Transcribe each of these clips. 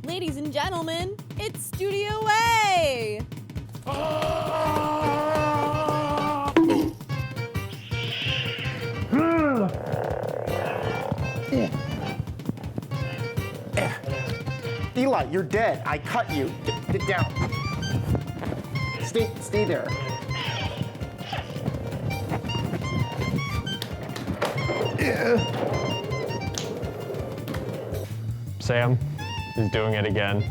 Ladies and gentlemen, it's Studio A! Eli, you're dead. I cut you. Get down. Stay there. Sam is doing it again.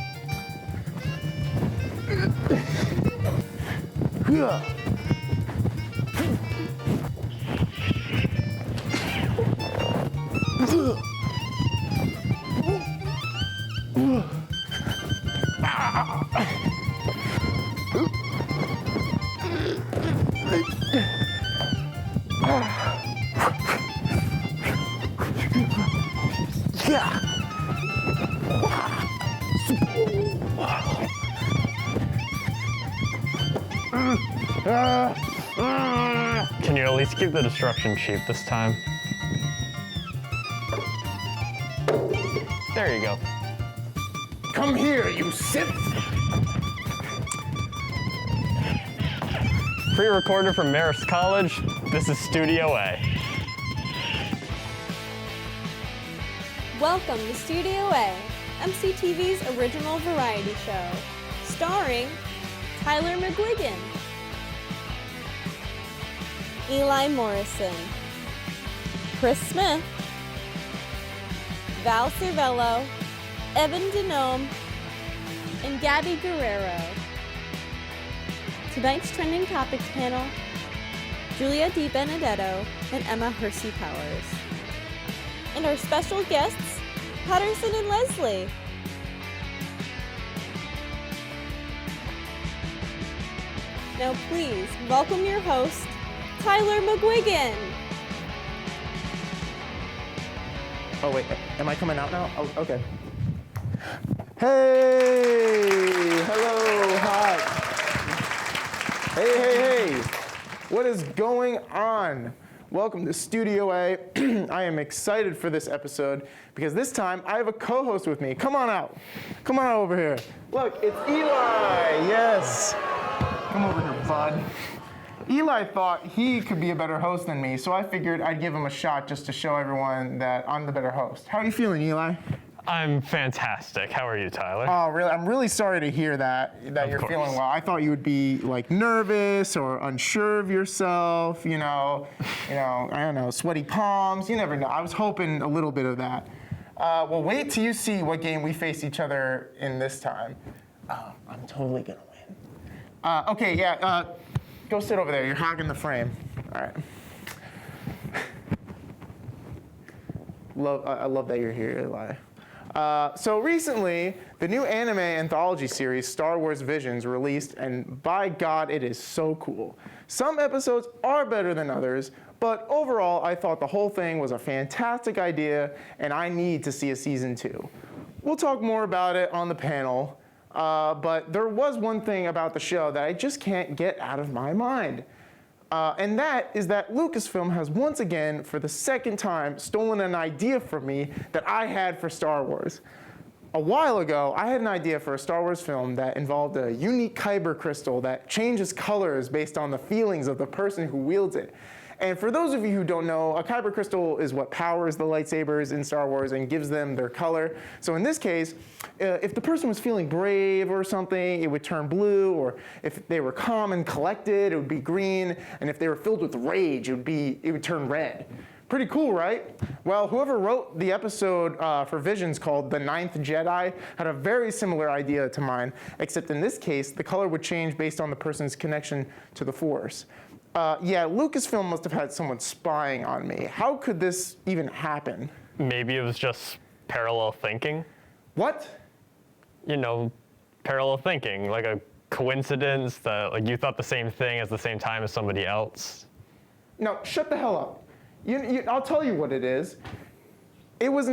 Can you at least keep the destruction cheap this time? There you go. Come here, you Sith! Pre-recorded from Marist College, this is Studio A. Welcome to Studio A, MCTV's original variety show, starring Tyler McGuigan, Eli Morrison, Chris Smith, Val Cervello, Evan Denome, and Gabby Guerrero. Tonight's trending topics panel, Julia Di Benedetto and Emma Hersey Powers. And our special guests, Paterson and Leslie. Now please welcome your host, Tyler McGuigan. Oh wait, am I coming out now? Oh, okay. Hey, hello, hi. Hey. What is going on? Welcome to Studio A. I am excited for this episode because this time I have a co-host with me. Come on out. Come on over here. Look, it's Eli. Yes. Come over here, bud. Eli thought he could be a better host than me, so I figured I'd give him a shot just to show everyone that I'm the better host. How are you feeling, Eli? I'm fantastic. How are you, Tyler? Oh, really? I'm really sorry to hear that you're feeling well. I thought you would be like nervous or unsure of yourself, you know, I don't know, sweaty palms. You never know. I was hoping a little bit of that. Well, wait till you see what game we face each other in this time. I'm totally gonna win. Okay, yeah. Go sit over there. You're hogging the frame. All right. I love that you're here, Eli. So recently, the new anime anthology series, Star Wars Visions, released, and by God, it is so cool. Some episodes are better than others, but overall, I thought the whole thing was a fantastic idea, and I need to see a season 2. We'll talk more about it on the panel, but there was one thing about the show that I just can't get out of my mind. And that is that Lucasfilm has once again, for the second time, stolen an idea from me that I had for Star Wars. A while ago, I had an idea for a Star Wars film that involved a unique kyber crystal that changes colors based on the feelings of the person who wields it. And for those of you who don't know, a kyber crystal is what powers the lightsabers in Star Wars and gives them their color. So in this case, if the person was feeling brave or something, it would turn blue, or if they were calm and collected, it would be green, and if they were filled with rage, it would turn red. Pretty cool, right? Well, whoever wrote the episode for Visions called The Ninth Jedi had a very similar idea to mine, except in this case, the color would change based on the person's connection to the Force. Yeah, Lucasfilm must have had someone spying on me. How could this even happen? Maybe it was just parallel thinking. What? You know, parallel thinking, like a coincidence that like you thought the same thing at the same time as somebody else. No, shut the hell up. I'll tell you what it is. It was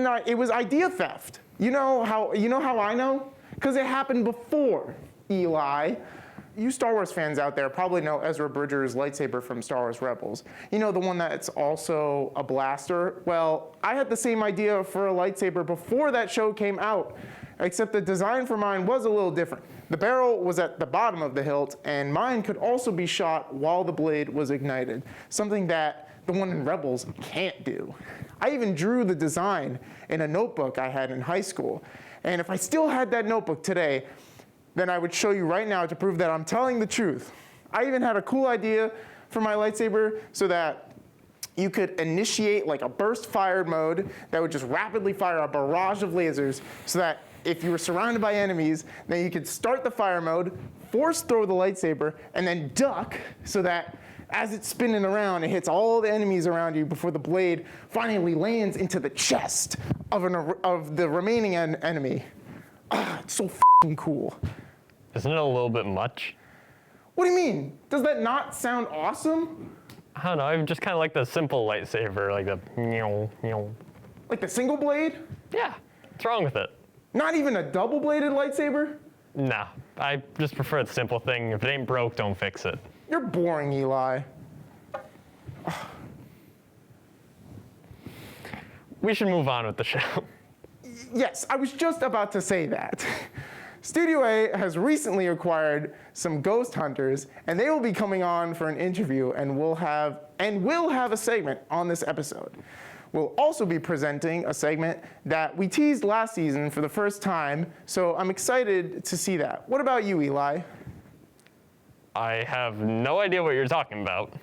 idea theft. You know how I know? Because it happened before, Eli. You Star Wars fans out there probably know Ezra Bridger's lightsaber from Star Wars Rebels. You know, the one that's also a blaster? Well, I had the same idea for a lightsaber before that show came out. except the design for mine was a little different. The barrel was at the bottom of the hilt, and mine could also be shot while the blade was ignited, something that the one in Rebels can't do. I even drew the design in a notebook I had in high school, and if I still had that notebook today, then I would show you right now to prove that I'm telling the truth. I even had a cool idea for my lightsaber so that you could initiate like a burst fired mode that would just rapidly fire a barrage of lasers so that if you were surrounded by enemies, then you could start the fire mode, force throw the lightsaber, and then duck so that as it's spinning around, it hits all the enemies around you before the blade finally lands into the chest of the remaining enemy. Ah, it's so f***ing cool. Isn't it a little bit much? What do you mean? Does that not sound awesome? I don't know, I just kind of like the simple lightsaber, like the Like the single blade? Yeah, what's wrong with it? Not even a double-bladed lightsaber? Nah, I just prefer the simple thing. If it ain't broke, don't fix it. You're boring, Eli. We should move on with the show. Yes, I was just about to say that. Studio A has recently acquired some ghost hunters, and they will be coming on for an interview, and we'll have a segment on this episode. We'll also be presenting a segment that we teased last season for the first time, so I'm excited to see that. What about you, Eli? I have no idea what you're talking about.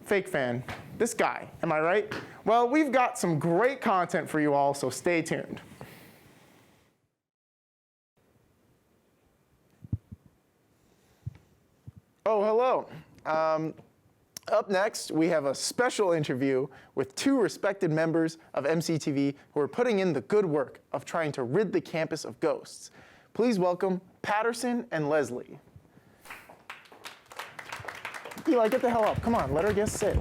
Fake fan. This guy, am I right? Well, we've got some great content for you all, so stay tuned. Oh, hello. Up next, we have a special interview with two respected members of MCTV who are putting in the good work of trying to rid the campus of ghosts. Please welcome Paterson and Leslie. Eli, get the hell up. Come on, let our guest sit.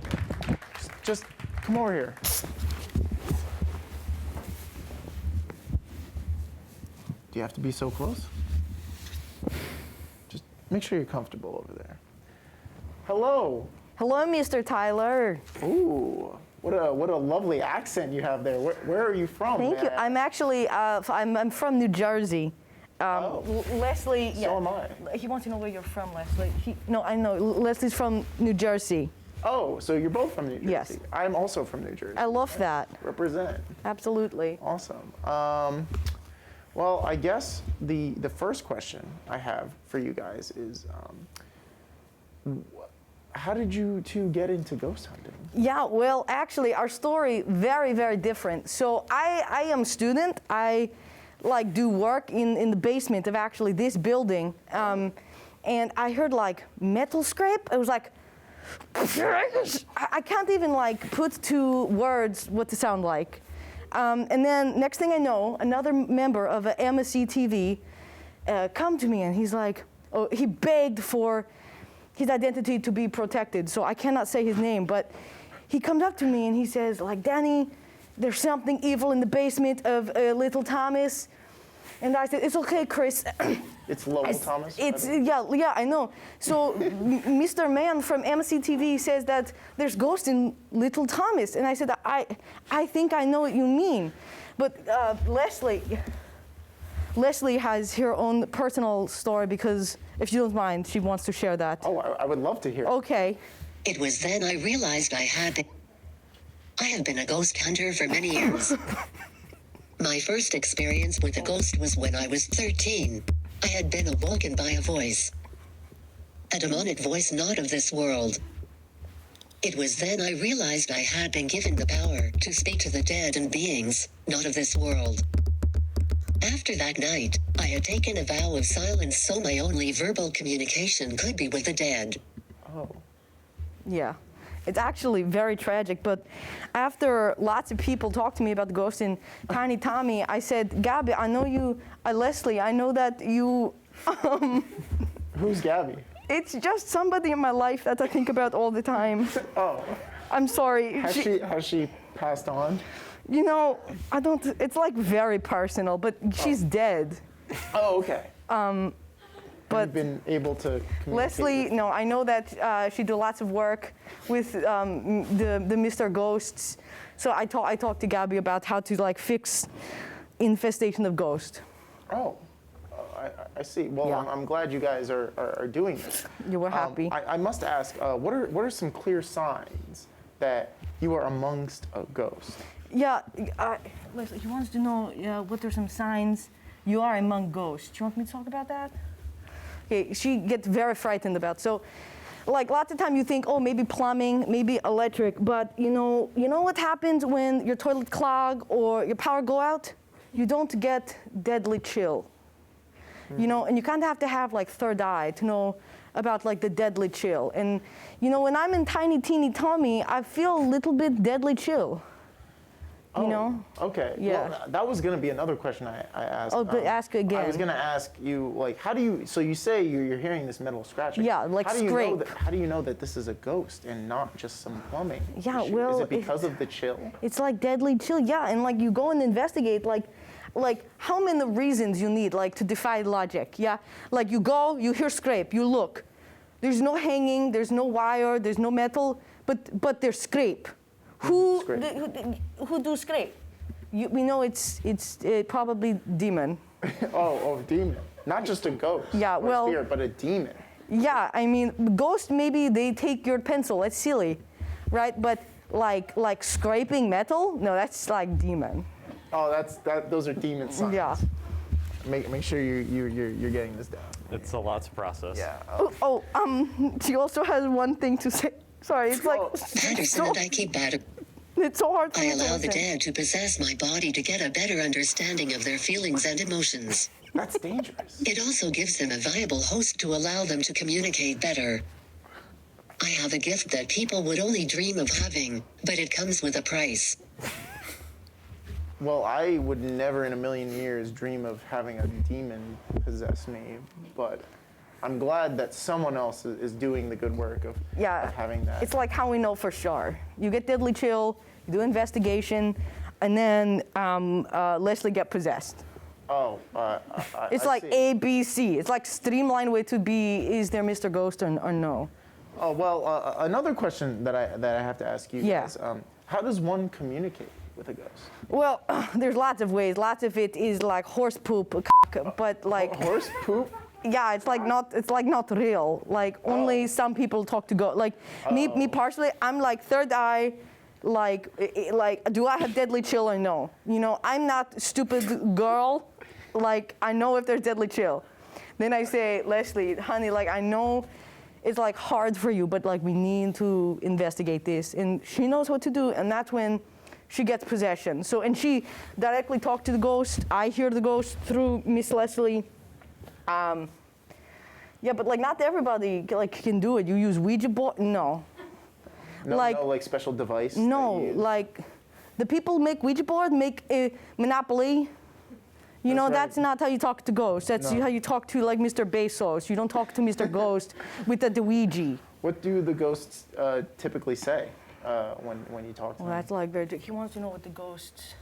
Just come over here. Do you have to be so close? Just make sure you're comfortable over there. Hello. Hello, Mr. Tyler. Ooh, what a lovely accent you have there. Where are you from? Thank you. I'm actually I'm from New Jersey. Leslie. So yeah. am I. He wants to know where you're from, Leslie. No, I know. Leslie's from New Jersey. Oh, so you're both from New Jersey. Yes. I'm also from New Jersey. I love that. Represent. Absolutely. Awesome. Well, I guess the first question I have for you guys is, how did you two get into ghost hunting? Yeah, well, actually, our story very, very different. So I am a student. I do work in the basement of actually this building, and I heard like metal scrape. It was like, I can't even put to words what to sound like. And then next thing I know, another member of a MSC TV come to me, and he's like, oh, he begged for his identity to be protected, so I cannot say his name, but he comes up to me and he says, Danny, there's something evil in the basement of little Thomas. And I said, it's okay, Chris. It's Lowell Thomas? Yeah, I know. So Mr. Man from MCTV says that there's ghosts in little Thomas. And I said, I think I know what you mean. But Leslie has her own personal story because, if you don't mind, she wants to share that. Oh, I would love to hear. Okay. It was then I realized I have been a ghost hunter for many years. My first experience with a ghost was when I was 13. I had been awoken by a voice. A demonic voice not of this world. It was then I realized I had been given the power to speak to the dead and beings not of this world. After that night, I had taken a vow of silence so my only verbal communication could be with the dead. Oh. Yeah. It's actually very tragic, but after lots of people talked to me about the ghost in Tiny Tommy, I said, Gabby, I know you, Leslie, I know that you, Who's Gabby? it's just somebody in my life that I think about all the time. Oh. I'm sorry. Has she passed on? You know, it's very personal, but she's dead. Oh, okay. But You've been able to communicate Leslie, no, I know that she did lots of work with the Mr. Ghosts. So I talked to Gabby about how to fix infestation of ghosts. Oh, I see. Well, Yeah. I'm glad you guys are doing this. You were happy. I must ask, what are some clear signs that you are amongst a ghost? Yeah, Leslie, he wants to know what are some signs you are among ghosts. Do you want me to talk about that? Okay, she gets very frightened about. So, like lots of time you think, oh, maybe plumbing, maybe electric, but you know what happens when your toilet clog or your power go out? You don't get deadly chill. You know, and you kind of have to have like third eye to know about like the deadly chill. And you know, when I'm in tiny teeny Tommy, I feel a little bit deadly chill. You know? Okay. Yeah. Well, that was going to be another question I asked. Oh, but ask again. I was going to ask you, like, how do you? So you say you're hearing this metal scratching. Yeah, like how do you scrape. know that, how do you know that this is a ghost and not just some plumbing Yeah, issue? well, is it because of the chill? It's like deadly chill, yeah. And like you go and investigate, like how many reasons you need, like to defy logic, yeah. Like you go, you hear scrape, you look. There's no hanging, there's no wire, there's no metal, but there's scrape. Who do scrape? We know it's probably demon. oh, demon. Not just a ghost. Yeah, or well- spirit, but a demon. Yeah, I mean, ghosts maybe they take your pencil. That's silly, right? But like scraping metal, no, that's like demon. Oh, those are demon signs. Yeah. Make sure you're getting this down. It's a lot to process. Yeah. She also has one thing to say. Sorry, it's like Paterson and I keep bad. it's so hard for I me allow to the listen. dead to possess my body to get a better understanding of their feelings and emotions. That's dangerous. It also gives them a viable host to allow them to communicate better. I have a gift that people would only dream of having, but it comes with a price. Well, I would never in a million years dream of having a demon possess me, but I'm glad that someone else is doing the good work of having that. It's like how we know for sure. You get deadly chill, you do investigation, and then Leslie get possessed. Oh, It's I like see. A, B, C. It's like streamlined way to be, is there Mr. Ghost or no? Oh, well, another question that I have to ask you Yeah. is, how does one communicate with a ghost? Well, there's lots of ways. Lots of it is like horse poop, but like, Horse poop? yeah, it's like not real. Like only some people talk to ghosts. Like me personally, I'm like third eye. Like, do I have deadly chill or no? You know, I'm not stupid girl. Like, I know if there's deadly chill. Then I say, Leslie, honey, like, I know it's like hard for you, but like, we need to investigate this. And she knows what to do, and that's when she gets possession. So, and she directly talked to the ghost. I hear the ghost through Miss Leslie. Yeah, but like, not everybody like can do it. You use Ouija board? No. No, Like- no, like special device? that No, you use? like the people make Ouija board, make a Monopoly. You know, right. that's not how you talk to ghosts. That's No. how you talk to like Mr. Bezos. You don't talk to Mr. Ghost with the Ouija. What do the ghosts typically say when you talk to Well, them? that's like very. He wants to know what the ghosts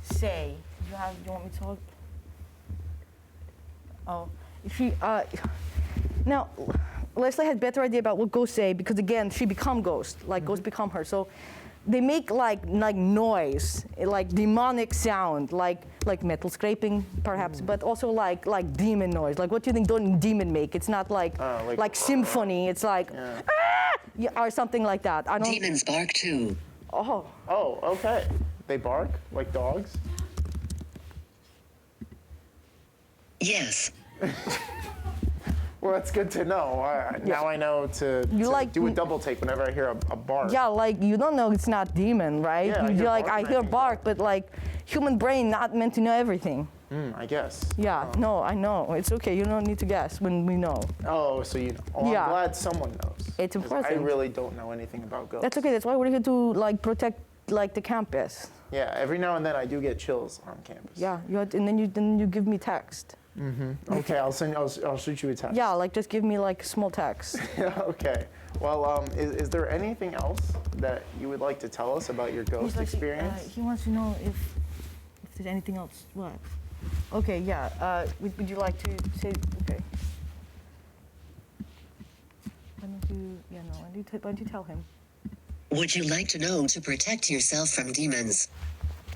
say. You want me to talk? Oh, now, Leslie had better idea about what ghosts say because again, she become ghost. Like ghosts become her. So they make like noise, like demonic sound, like metal scraping perhaps, but also like demon noise. Like what do you think demon make? It's not like symphony. It's like yeah, or something like that. I don't. Demons bark too. Oh, Oh, okay. They bark like dogs? Yes. Well, that's good to know. Now I know to like- do a double take whenever I hear a bark. yeah, like you don't know it's not demon, right? Yeah, I you hear like bark I and I hear think bark, but like human brain not meant to know everything. I guess. Yeah, no, I know. It's okay. You don't need to guess when we know. Oh, so you know. Oh, Yeah. I'm glad someone knows. It's 'cause I important. really don't know anything about ghosts. That's okay. That's why we're here to like protect like the campus. Yeah, every now and then I do get chills on campus. Yeah, and then you give me text. Okay, I'll shoot you a text. Yeah, like just give me like small text. Okay. Well, is there anything else that you would like to tell us about your ghost experience? He wants to know if there's anything else. What? Okay, yeah. Would you like to say? Okay. Why don't you? Yeah, no. Why don't you tell him? Would you like to know to protect yourself from demons?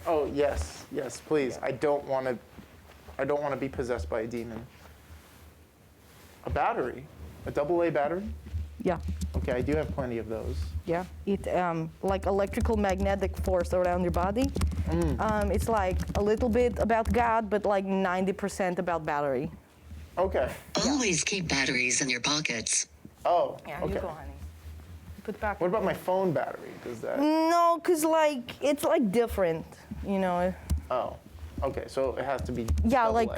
Oh yes, yes, please. I don't want to be possessed by a demon. A battery, a AA battery. Yeah, Okay, I do have plenty of those. yeah. It like electrical magnetic force around your body. It's like a little bit about God, but like 90% about battery. Okay. Always keep batteries in your pockets. Oh. Yeah, okay. you go, honey. Put back. What about my phone battery? Does that? No, cause like it's like different, you know. Oh. Okay, so it has to be. Yeah, AA. like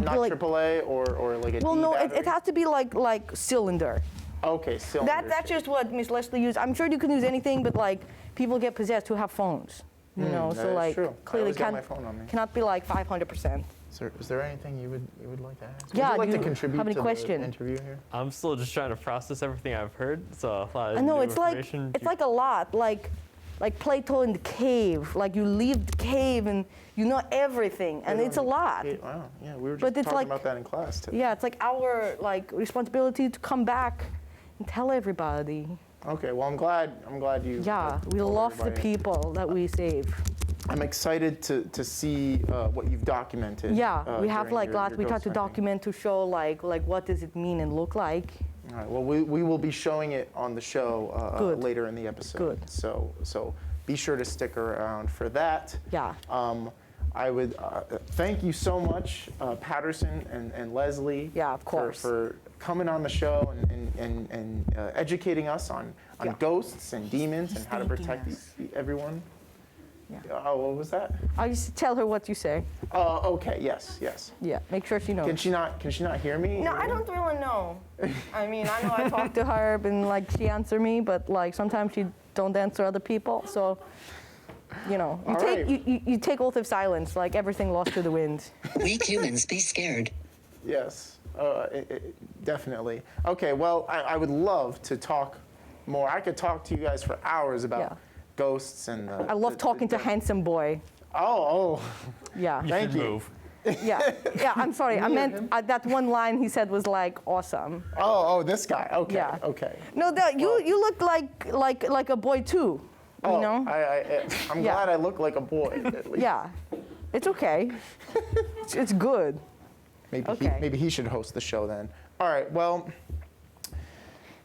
not like- AAA or like a Well, D no, battery? it has to be like cylinder. Okay, cylinder. That's just what Miss Leslie used. I'm sure you can use anything, but like people get possessed who have phones. You know, that so is like true. I clearly always got my phone on me. cannot be like 500%. Is there anything you would like to ask? Yeah, would you like do to you contribute have any to question? the interview here? I'm still just trying to process everything I've heard, so a lot of I know new it's like information. a lot, like Plato in the cave. Like you leave the cave and you know everything, and it's a lot. Wow. Yeah, we were But just it's talking like- about that in class today. Yeah, it's like our like responsibility to come back and tell everybody. Okay. Well, I'm glad you. Yeah, we told love the everybody. people that we save. I'm excited to see what you've documented. Yeah, we have during like your lots. We tried ghost to hunting. document to show like what does it mean and look like. All right. Well, we will be showing it on the show Good. later in the episode. Good. So be sure to stick around for that. Yeah. I would thank you so much, Paterson and Leslie. Yeah, of course. For coming on the show and educating us on Yeah. ghosts and demons and how to Thanking protect us. everyone. Yeah. Oh, what was that? I just tell her what you say. Oh, okay. Yes. Yeah, make sure she knows. Can she not hear me? No, I don't really know. I mean, I know I talk to her and like she answer me, but like sometimes she don't answer other people. So, you know, All right. you take oath of silence, like everything lost to the wind. Weak humans be scared. Yes, definitely. Okay, well, I would love to talk more. I could talk to you guys for hours about Yeah. ghosts and. I love talking to handsome boy. Oh, Yeah, thank you. Move. yeah. I'm sorry. I meant that one line he said was like awesome. Oh, this guy. Okay, Yeah. okay. No, you look like a boy too. You Oh, know? I'm Yeah. glad I look like a boy. At least. Yeah, it's okay. It's good. Okay. Maybe he should host the show then. All right. Well,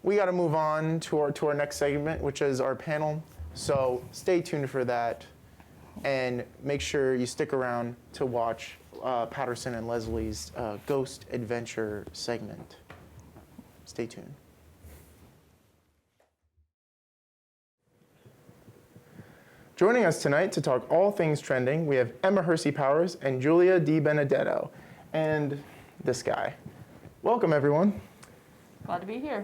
we got to move on to our next segment, which is our panel. So stay tuned for that, and make sure you stick around to watch Paterson and Leslie's Ghost Adventure segment. Stay tuned. Joining us tonight to talk all things trending, we have Emma Hersey-Powers and Julia Di Benedetto, and this guy. Welcome, everyone. Glad to be here.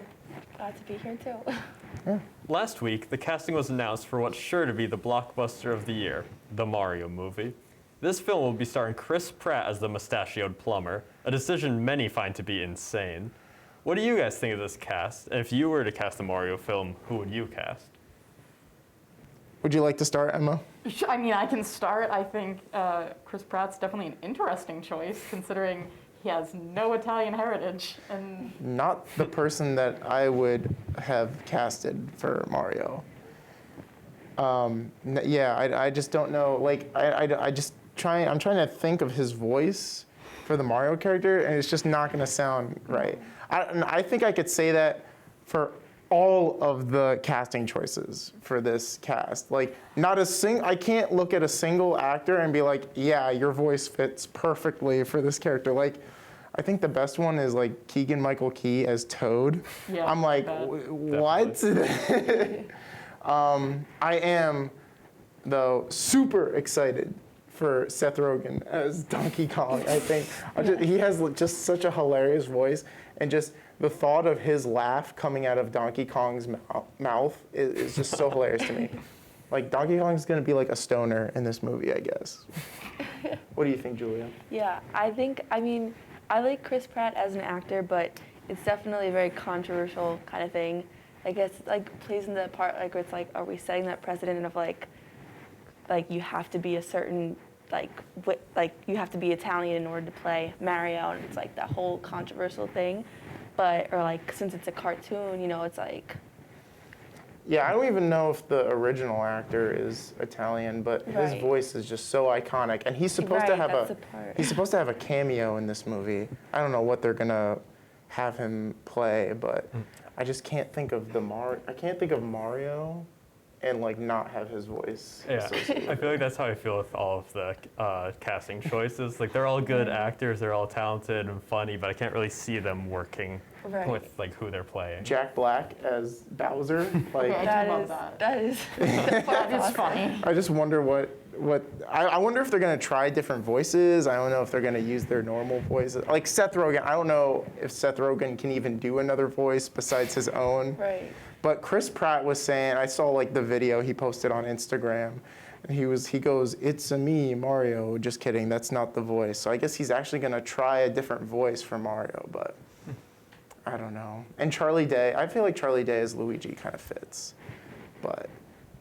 Glad to be here too. Last week, the casting was announced for what's sure to be the blockbuster of the year, the Mario movie. This film will be starring Chris Pratt as the mustachioed plumber, a decision many find to be insane. What do you guys think of this cast? And if you were to cast a Mario film, who would you cast? Would you like to start, Emma? I mean, I can start. I think Chris Pratt's definitely an interesting choice, considering he has no Italian heritage. And Not the person that I would have casted for Mario. I just don't know. Like, I'm trying to think of his voice for the Mario character, and it's just not going to sound right. I think I could say that for all of the casting choices for this cast. Like, I can't look at a single actor and be like, yeah, your voice fits perfectly for this character. Like, I think the best one is like Keegan-Michael Key as Toad. Yeah, I'm like, that. what? I am, though, super excited for Seth Rogen as Donkey Kong. I think he has just such a hilarious voice, and just the thought of his laugh coming out of Donkey Kong's mouth is just so hilarious to me. Like, Donkey Kong's gonna be like a stoner in this movie, I guess. What do you think, Julia? Yeah, I like Chris Pratt as an actor, but it's definitely a very controversial kind of thing. I guess like plays in the part like where it's like, are we setting that precedent of like you have to be a certain you have to be Italian in order to play Mario, and it's like that whole controversial thing. But or like since it's a cartoon, you know, it's like Yeah, I don't even know if the original actor is Italian, but his Right. voice is just so iconic, and he's supposed to Right, have that's the part. he's supposed to have a cameo in this movie. I don't know what they're gonna have him play, but I just can't think of I can't think of Mario, and like not have his voice. Yeah, associated I with feel it. like that's how I feel with all of the casting choices. Like they're all good actors, they're all talented and funny, but I can't really see them working Right. with like who they're playing. Jack Black as Bowser, like Okay. I do love that. That is That is funny. I just wonder what I wonder if they're gonna try different voices. I don't know if they're gonna use their normal voices. Like Seth Rogen, I don't know if Seth Rogen can even do another voice besides his own. right. But Chris Pratt was saying, I saw like the video he posted on Instagram, and he goes, "It's a me, Mario." Just kidding, that's not the voice. So I guess he's actually gonna try a different voice for Mario, but I don't know. And Charlie Day, I feel like Charlie Day as Luigi kind of fits, but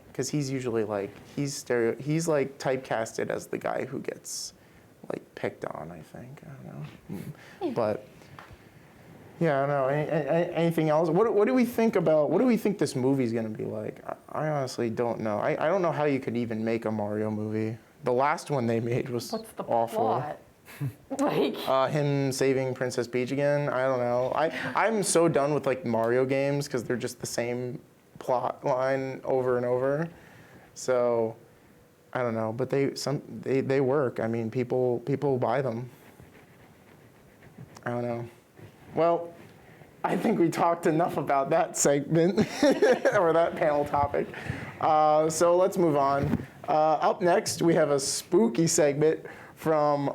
because he's usually like he's like typecasted as the guy who gets like picked on. I think I don't know, but. Yeah, I don't know. Anything else? What do we think about? What do we think this movie's gonna be like? I honestly don't know. I don't know how you could even make a Mario movie. The last one they made was What's the awful. plot? Like, Him saving Princess Peach again. I don't know. I'm so done with like Mario games because they're just the same plot line over and over. So I don't know. But they work. I mean, people buy them. I don't know. Well, I think we talked enough about that segment or that panel topic. So let's move on. Up next, we have a spooky segment from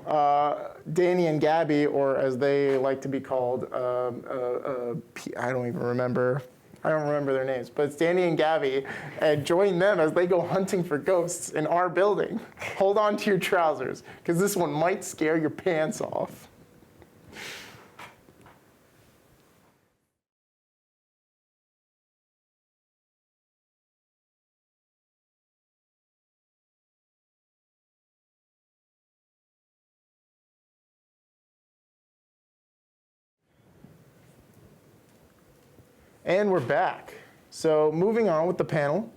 Danny and Gabby, or as they like to be called, I don't even remember. I don't remember their names, but it's Danny and Gabby, and join them as they go hunting for ghosts in our building. Hold on to your trousers, because this one might scare your pants off. And we're back. So moving on with the panel,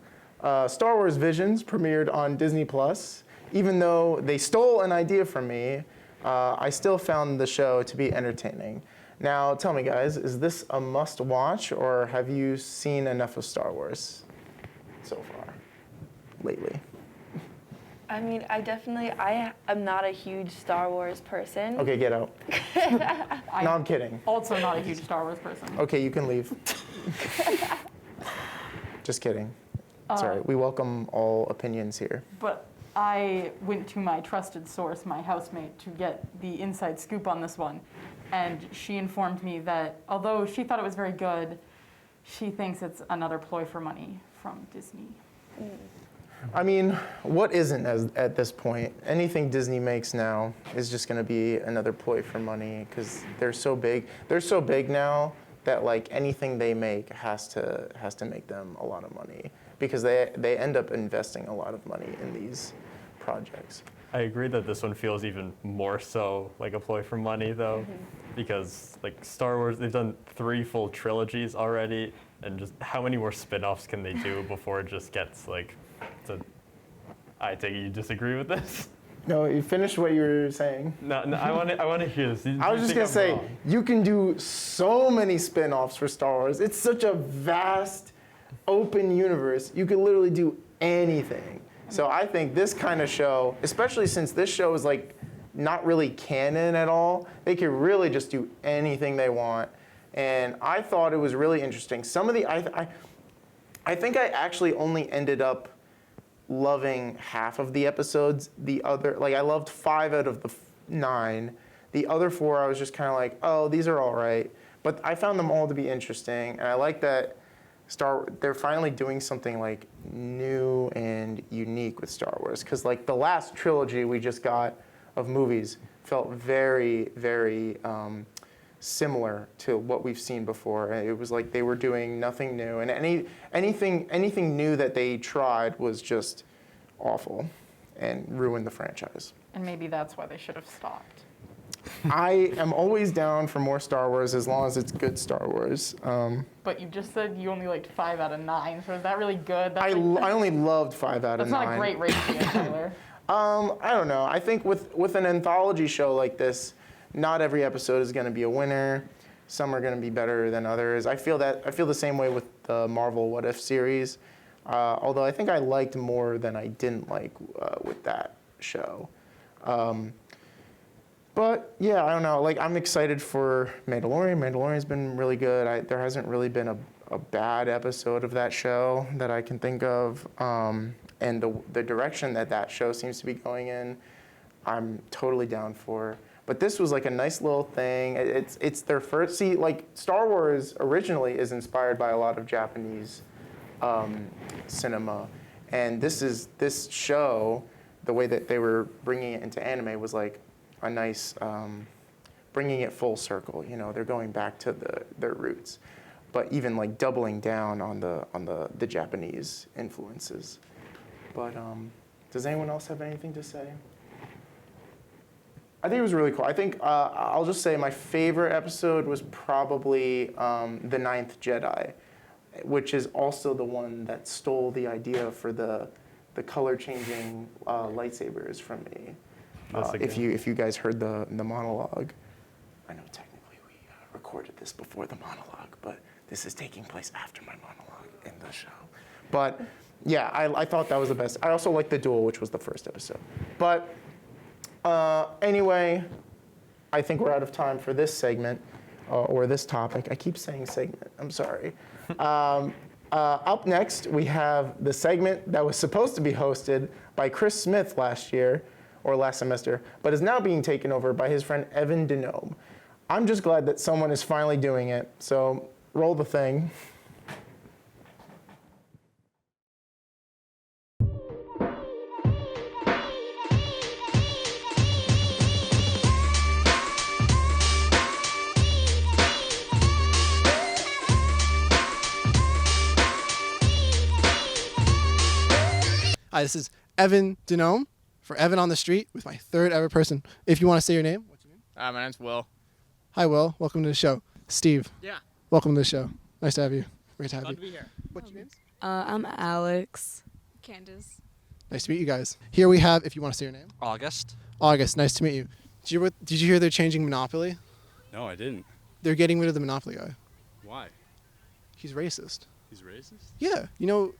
Star Wars Visions premiered on Disney+. Even though they stole an idea from me, I still found the show to be entertaining. Now, tell me guys, is this a must-watch, or have you seen enough of Star Wars so far, lately? I mean, I am not a huge Star Wars person. Okay, get out. No, I'm kidding. also not a huge Star Wars person. Okay, you can leave. Just kidding. It's all right. We welcome all opinions here. But I went to my trusted source, my housemate, to get the inside scoop on this one. And she informed me that although she thought it was very good, she thinks it's another ploy for money from Disney. I mean, what isn't at this point? Anything Disney makes now is just going to be another ploy for money because they're so big. They're so big now that like anything they make has to make them a lot of money because they end up investing a lot of money in these projects. I agree that this one feels even more so like a ploy for money though, because like Star Wars, they've done 3 full trilogies already, and just how many more spin-offs can they do before it just gets like I take it you disagree with this? No, you finished what you were saying. No, I want to hear this. I was just going to say, you can do so many spin-offs for Star Wars. It's such a vast, open universe. You could literally do anything. So I think this kind of show, especially since this show is like not really canon at all, they could really just do anything they want. And I thought it was really interesting. Some of the, I think I actually only ended up loving half of the episodes. The other, like I loved 5 out of the 9. The other 4, I was just kind of like, oh, these are all right. But I found them all to be interesting, and I like that they're finally doing something like new and unique with Star Wars. Because like the last trilogy we just got of movies felt very, very similar to what we've seen before. It was like they were doing nothing new, and anything new that they tried was just awful and ruined the franchise. And maybe that's why they should have stopped. I am always down for more Star Wars as long as it's good Star Wars. But you just said you only liked 5 out of 9, so is that really good? I only loved 5 out of 9. That's not a great ratio, Tyler. I don't know. I think with an anthology show like this, not every episode is going to be a winner. Some are going to be better than others. I feel the same way with the Marvel What If series. Although I think I liked more than I didn't like with that show. But yeah, I don't know. Like, I'm excited for Mandalorian. Mandalorian's been really good. There hasn't really been a bad episode of that show that I can think of. And the direction that show seems to be going in, I'm totally down for. But this was like a nice little thing. It's their first. See, like, Star Wars originally is inspired by a lot of Japanese cinema, and this show, the way that they were bringing it into anime was like a nice bringing it full circle. You know, they're going back to their roots, but even like doubling down on the Japanese influences. But does anyone else have anything to say? I think it was really cool. I think I'll just say my favorite episode was probably The Ninth Jedi, which is also the one that stole the idea for the color-changing lightsabers from me. If you guys heard the monologue, I know technically we recorded this before the monologue, but this is taking place after my monologue in the show. But yeah, I thought that was the best. I also liked the duel, which was the first episode. But anyway, I think we're out of time for this segment, or this topic. I keep saying segment, I'm sorry. Up next, we have the segment that was supposed to be hosted by Chris Smith last semester, but is now being taken over by his friend Evan Denome. I'm just glad that someone is finally doing it, so roll the thing. Hi, this is Evan Denome for Evan on the Street with my third ever person. If you want to say your name, what's your name? My name's Will. Hi, Will. Welcome to the show. Steve. Yeah. Welcome to the show. Nice to have you. Great to have Glad you. to be here. What's your name? I'm Alex. Candace. Nice to meet you guys. Here we have, if you want to say your name. August. August. Nice to meet you. Did you hear they're changing Monopoly? No, I didn't. They're getting rid of the Monopoly guy. Why? He's racist. He's racist? Yeah. You know,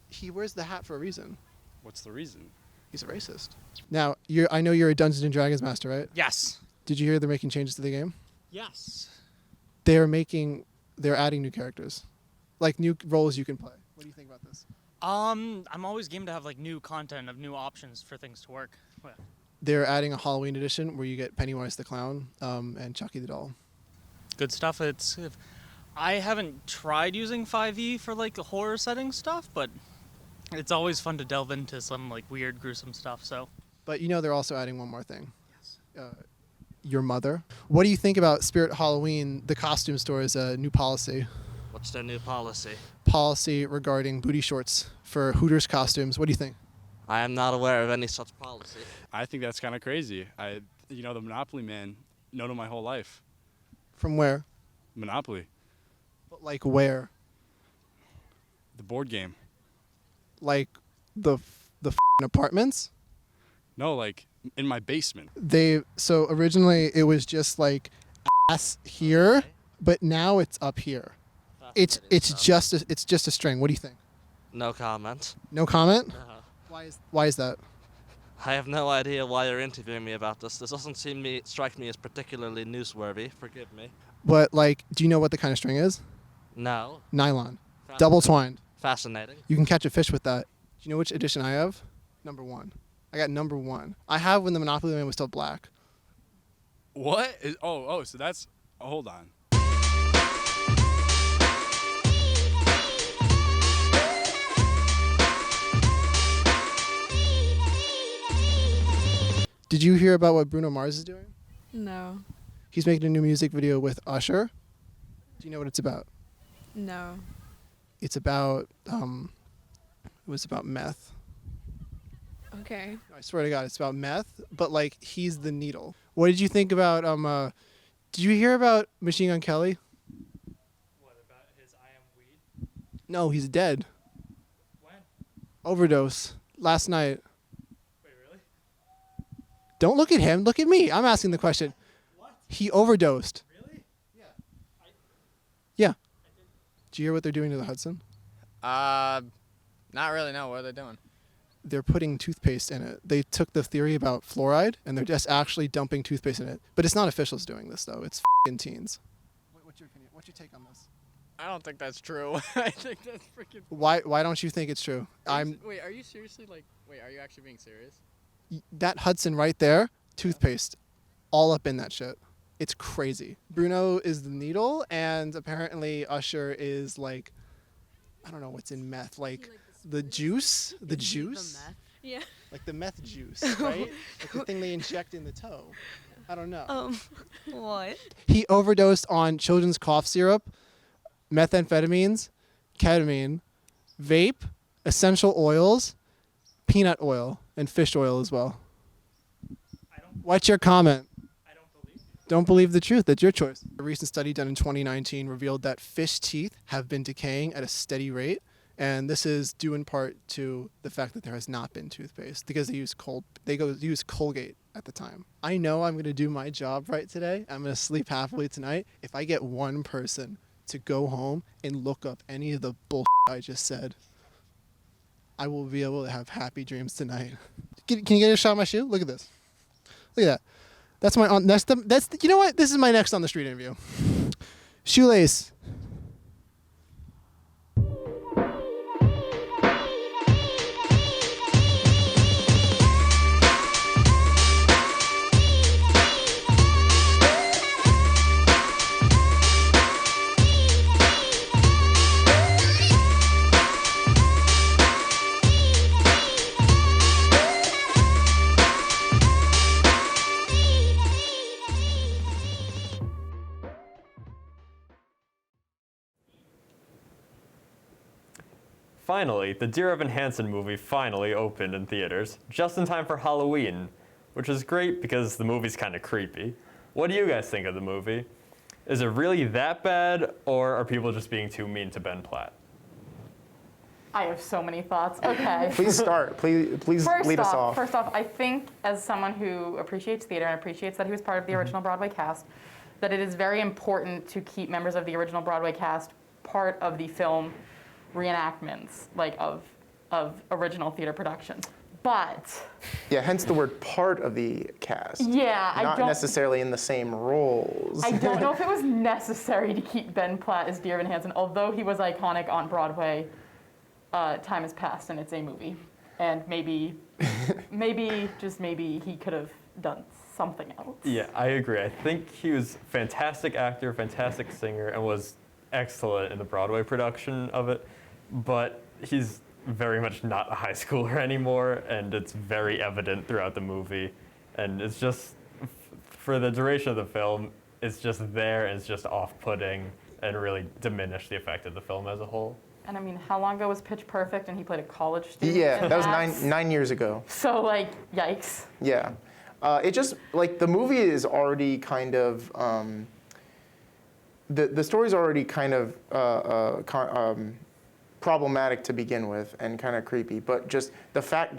he wears the hat for a reason. What's the reason? He's a racist. Now, I know you're a Dungeons and Dragons master, right? Yes. Did you hear they're making changes to the game? Yes. They're adding new characters, like new roles you can play. What do you think about this? I'm always game to have like new content of new options for things to work. Yeah. They're adding a Halloween edition where you get Pennywise the Clown and Chucky the Doll. Good stuff. I haven't tried using 5e for like the horror setting stuff, but it's always fun to delve into some like weird, gruesome stuff. So. But you know they're also adding one more thing. Yes. Your mother. What do you think about Spirit Halloween? The costume store's new policy. What's their new policy? Policy regarding booty shorts for Hooters costumes. What do you think? I am not aware of any such policy. I think that's kind of crazy. The Monopoly man, known him my whole life. From where? Monopoly. But like where? The board game. Like the apartments? No, like in my basement. So originally it was just like ass here, but now it's up here. It's just a string. What do you think? No comment. No comment? Uh-huh. Why is that? I have no idea why you're interviewing me about this. This doesn't strike me as particularly newsworthy. Forgive me. But like, do you know what the kind of string is? No. Nylon. Double twined. Fascinating. You can catch a fish with that. Do you know which edition I have? Number 1. I got number 1. I have when the Monopoly Man was still black. What? So that's... hold on. Did you hear about what Bruno Mars is doing? No. He's making a new music video with Usher. Do you know what it's about? No. It's about, it was about meth. Okay. I swear to God, it's about meth, but like he's the needle. What did you think about did you hear about Machine Gun Kelly? What about his I Am Weed? No, he's dead. When? Overdose. Last night. Wait, really? Don't look at him. Look at me. I'm asking the question. What? He overdosed. Really? Yeah. Did you hear what they're doing to the Hudson? Not really, no. What are they doing? They're putting toothpaste in it. They took the theory about fluoride, and they're just actually dumping toothpaste in it. But it's not officials doing this, though. It's f***ing teens. What's your opinion? What's your take on this? I don't think that's true. I think that's freaking... Why don't you think it's true? Wait, are you seriously, are you actually being serious? That Hudson right there, toothpaste, all up in that shit. It's crazy. Bruno is the needle, and apparently Usher is like, I don't know what's in meth, like the juice, the juice, Yeah. like the meth juice, right? Like the thing they inject in the toe. I don't know. What? He overdosed on children's cough syrup, methamphetamines, ketamine, vape, essential oils, peanut oil, and fish oil as well. What's your comment? Don't believe the truth. That's your choice. A recent study done in 2019 revealed that fish teeth have been decaying at a steady rate, and this is due in part to the fact that there has not been toothpaste because they use Colgate at the time. I know I'm going to do my job right today. I'm going to sleep happily tonight. If I get one person to go home and look up any of the bullshit I just said, I will be able to have happy dreams tonight. Can you get a shot of my shoe? Look at this. Look at that. That's my you know what? This is my next on the street interview. Shoelace. Finally, the Dear Evan Hansen movie finally opened in theaters, just in time for Halloween, which is great because the movie's kind of creepy. What do you guys think of the movie? Is it really that bad, or are people just being too mean to Ben Platt? I have so many thoughts. Okay. Please start. Please lead us off. First off, I think as someone who appreciates theater and appreciates that he was part of the original Broadway cast, that it is very important to keep members of the original Broadway cast part of the film reenactments, like of original theater productions. But yeah, hence the word part of the cast. Yeah, not necessarily in the same roles. I don't know if it was necessary to keep Ben Platt as Dear Evan Hansen, although he was iconic on Broadway. Time has passed and it's a movie, and maybe just maybe he could have done something else. Yeah, I agree. I think he was a fantastic actor, fantastic singer, and was excellent in the Broadway production of it, but he's very much not a high schooler anymore, and it's very evident throughout the movie. And it's just, for the duration of the film, it's just there, and it's just off-putting, and really diminished the effect of the film as a whole. And I mean, how long ago was Pitch Perfect, and he played a college student? Yeah, that was nine years ago. So like, yikes. Yeah, it just, like, the movie is already kind of, the story's already kind of problematic to begin with and kind of creepy. But just the fact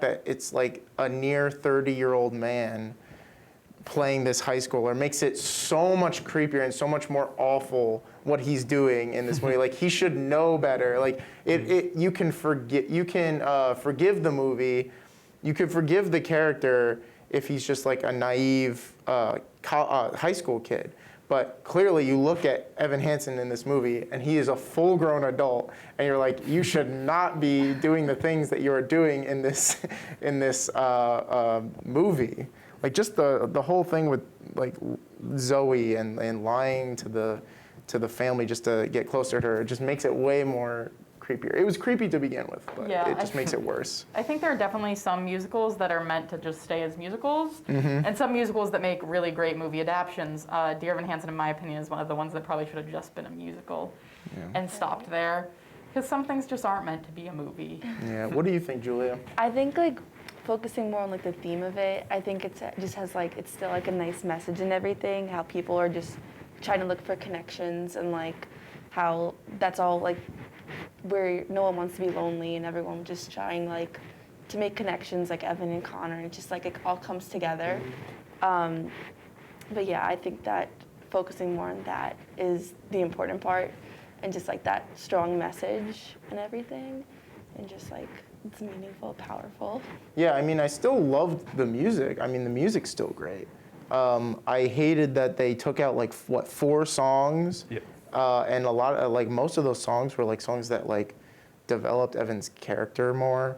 that it's like a near 30-year-old man playing this high schooler makes it so much creepier and so much more awful what he's doing in this movie. Like, he should know better. Like, you can forgive the movie, you could forgive the character if he's just like a naive high school kid. But clearly, you look at Evan Hansen in this movie, and he is a full-grown adult, and you're like, you should not be doing the things that you are doing in this movie. Like, just the whole thing with like Zoe and lying to the family just to get closer to her, it just makes it way more creepier. It was creepy to begin with, but yeah, it just makes it worse. I think there are definitely some musicals that are meant to just stay as musicals, and some musicals that make really great movie adaptions. Dear Evan Hansen, in my opinion, is one of the ones that probably should have just been a musical and stopped there, because some things just aren't meant to be a movie. Yeah. What do you think, Julia? I think, like, focusing more on like the theme of it. I think it just has like, it's still like a nice message and everything, how people are just trying to look for connections and like how that's all like where no one wants to be lonely and everyone just trying like to make connections like Evan and Connor. It just like it all comes together. But yeah, I think that focusing more on that is the important part and just like that strong message and everything and just like it's meaningful, powerful. Yeah, I mean, I still loved the music. I mean, the music's still great. I hated that they took out like 4 songs, and a lot of like most of those songs were like songs that like developed Evan's character more.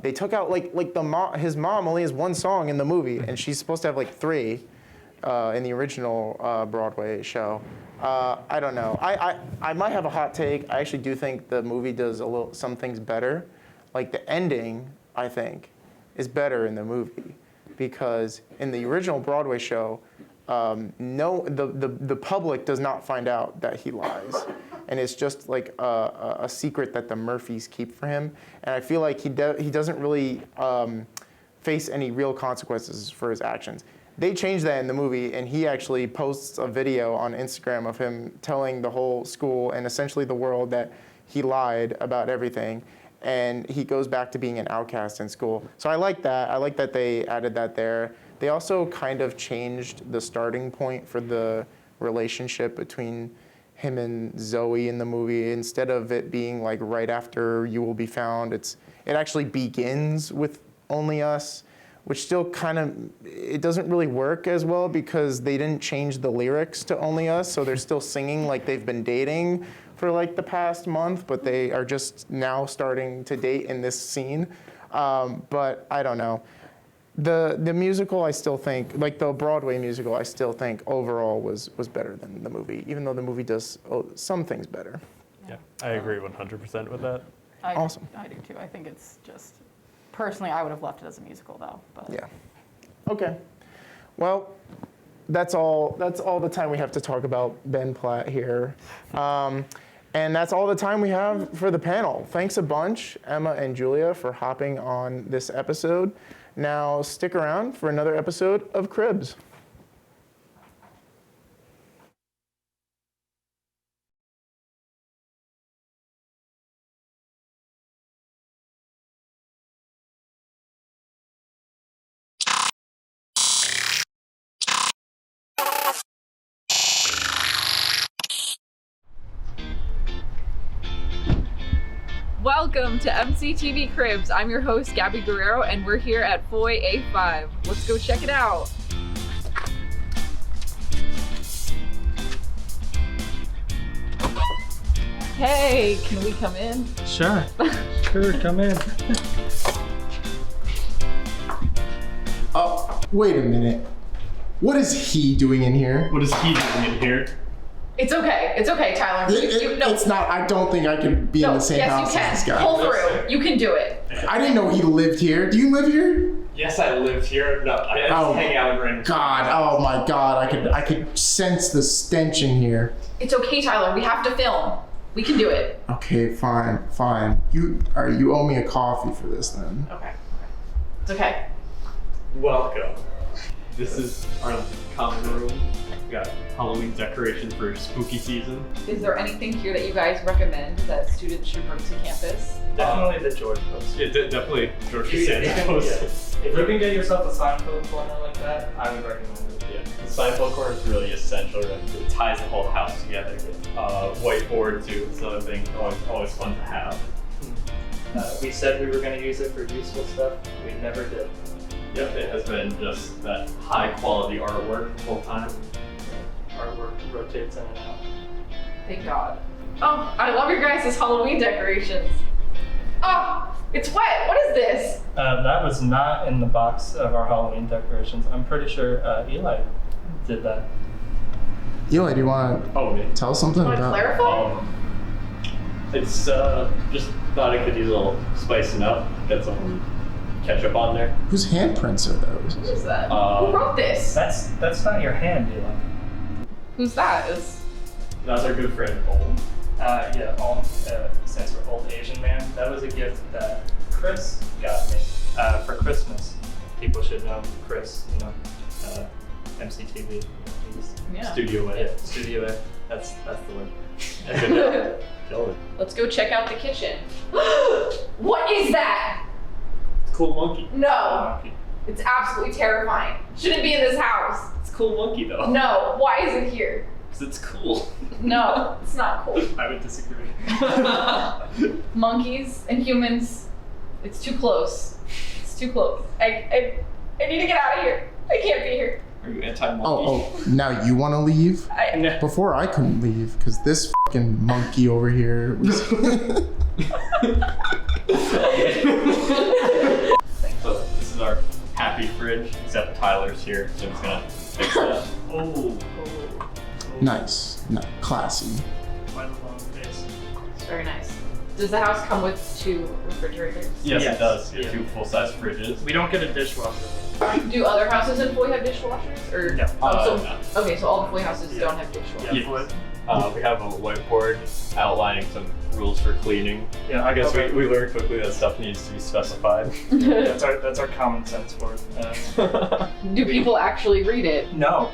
They took out like his mom only has 1 song in the movie, and she's supposed to have like 3 in the original Broadway show. I don't know. I might have a hot take. I actually do think the movie does some things better. Like the ending, I think, is better in the movie because in the original Broadway show, the public does not find out that he lies, and it's just like a secret that the Murphys keep for him. And I feel like he doesn't really face any real consequences for his actions. They changed that in the movie, and he actually posts a video on Instagram of him telling the whole school and essentially the world that he lied about everything. And he goes back to being an outcast in school. So I like that. I like that they added that there. They also kind of changed the starting point for the relationship between him and Zoe in the movie. Instead of it being like right after You Will Be Found, it actually begins with Only Us, which still kind of, it doesn't really work as well because they didn't change the lyrics to Only Us, so they're still singing like they've been dating for like the past month, but they are just now starting to date in this scene. But I don't know. The musical, I still think, like the Broadway musical, I still think overall was better than the movie, even though the movie does some things better. Yeah, I agree 100% with that. Awesome. I do too. I think it's just, personally, I would have left it as a musical though. But. Yeah. Okay. Well, that's all the time we have to talk about Ben Platt here. And that's all the time we have for the panel. Thanks a bunch, Emma and Julia, for hopping on this episode. Now stick around for another episode of Cribs. Welcome to MCTV Cribs. I'm your host, Gabby Guerrero, and we're here at Foy A5. Let's go check it out. Hey, can we come in? Sure, come in. Oh, wait a minute. What is he doing in here? What is he doing in here? It's okay, Tyler. It's not, I don't think I could be in the same house as this guy. Pull through. You can do it. I didn't know he lived here. Do you live here? Yes, I live here. No, I just hang out in God, oh my God, I could sense the stench in here. It's okay, Tyler. We have to film. We can do it. Okay, fine. You owe me a coffee for this then. Okay. It's okay. Welcome. This is our common room. We got Halloween decorations for spooky season. Is there anything here that you guys recommend that students should bring to campus? Definitely the George post. Yeah, definitely George Costanza post. If you can get yourself a Seinfeld corner like that, I would recommend it. Yeah, the Seinfeld corner is really essential. Right? It ties the whole house together. Whiteboard too. It's another thing. Always fun to have. We said we were going to use it for useful stuff. We never did. Yep, it has been just that high quality artwork the whole time. Artwork rotates in and out. Thank God. Oh, I love your guys' Halloween decorations. Oh, it's wet. What is this? That was not in the box of our Halloween decorations. I'm pretty sure Eli did that. Eli, do you want to tell something Want to about? clarify? It's just thought it could use a little spicing up. Get some ketchup on there. Whose handprints are those? What is that? Who wrote this? That's not your hand, Eli. Who's that? That's our good friend Olm. Yeah, Olm stands for Old Asian Man. That was a gift that Chris got me For Christmas, people should know Chris, MCTV. Yeah. Studio A. Yeah, Studio A. That's the word. Good job. Let's go check out the kitchen. What is that? Cool monkey. No. Monkey. It's absolutely terrifying. Shouldn't be in this house. It's a cool monkey though. No. Why is it here? Because it's cool. No, it's not cool. I would disagree. Monkeys and humans, it's too close. It's too close. I need to get out of here. I can't be here. Are you anti-monkey? Oh, now you want to leave? Before I couldn't leave because this fucking monkey over here was. So this is our happy fridge, except Tyler's here, so he's gonna fix that. Oh. Nice, classy. Quite a long face. It's very nice. Does the house come with 2 refrigerators? Yes, Yes. it does. You Yeah. have 2 full-size fridges. We don't get a dishwasher. Do other houses in Foy have dishwashers? Or No. Okay, so all the Foy houses Yeah. don't have dishwashers. Yeah. We have a whiteboard outlining some rules for cleaning. Yeah, I guess okay. we learned quickly that stuff needs to be specified. That's our common sense word. Do people actually read it? No.